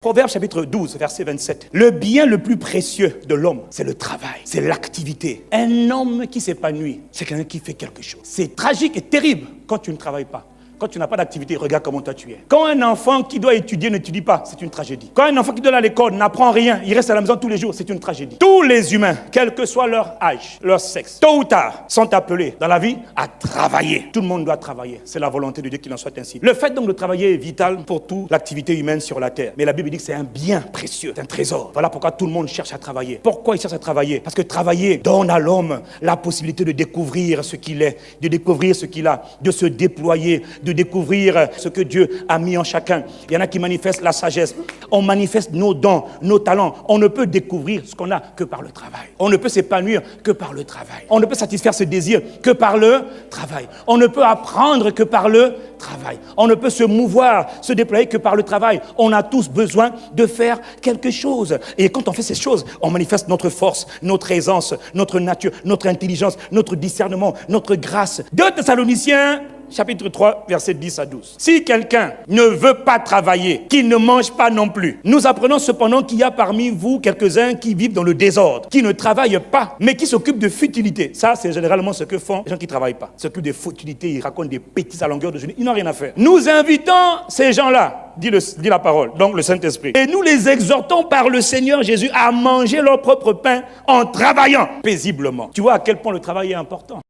Proverbe chapitre 12, verset 27. Le bien le plus précieux de l'homme, c'est le travail, c'est l'activité. Un homme qui s'épanouit, c'est quelqu'un qui fait quelque chose. C'est tragique et terrible quand tu ne travailles pas. Quand tu n'as pas d'activité, regarde comment toi tu es. Quand un enfant qui doit étudier n'étudie pas, c'est une tragédie. Quand un enfant qui doit aller à l'école n'apprend rien, il reste à la maison tous les jours, c'est une tragédie. Tous les humains, quel que soit leur âge, leur sexe, tôt ou tard, sont appelés dans la vie à travailler. Tout le monde doit travailler. C'est la volonté de Dieu qu'il en soit ainsi. Le fait donc de travailler est vital pour toute l'activité humaine sur la terre. Mais la Bible dit que c'est un bien précieux, c'est un trésor. Voilà pourquoi tout le monde cherche à travailler. Pourquoi il cherche à travailler? Parce que travailler donne à l'homme la possibilité de découvrir ce qu'il est, de découvrir ce qu'il a, de se déployer, de découvrir ce que Dieu a mis en chacun. Il y en a qui manifestent la sagesse. On manifeste nos dons, nos talents. On ne peut découvrir ce qu'on a que par le travail. On ne peut s'épanouir que par le travail. On ne peut satisfaire ses désirs que par le travail. On ne peut apprendre que par le travail. On ne peut se mouvoir, se déployer que par le travail. On a tous besoin de faire quelque chose. Et quand on fait ces choses, on manifeste notre force, notre aisance, notre nature, notre intelligence, notre discernement, notre grâce. 2 Thessaloniciens chapitre 3, versets 10 à 12. Si quelqu'un ne veut pas travailler, qu'il ne mange pas non plus. Nous apprenons cependant qu'il y a parmi vous quelques-uns qui vivent dans le désordre, qui ne travaillent pas, mais qui s'occupent de futilités. Ça, c'est généralement ce que font les gens qui ne travaillent pas. Ils s'occupent de futilités, ils racontent des bêtises à longueur de journée. Ils n'ont rien à faire. Nous invitons ces gens-là, dit la parole, donc le Saint-Esprit. Et nous les exhortons par le Seigneur Jésus à manger leur propre pain en travaillant paisiblement. Tu vois à quel point le travail est important.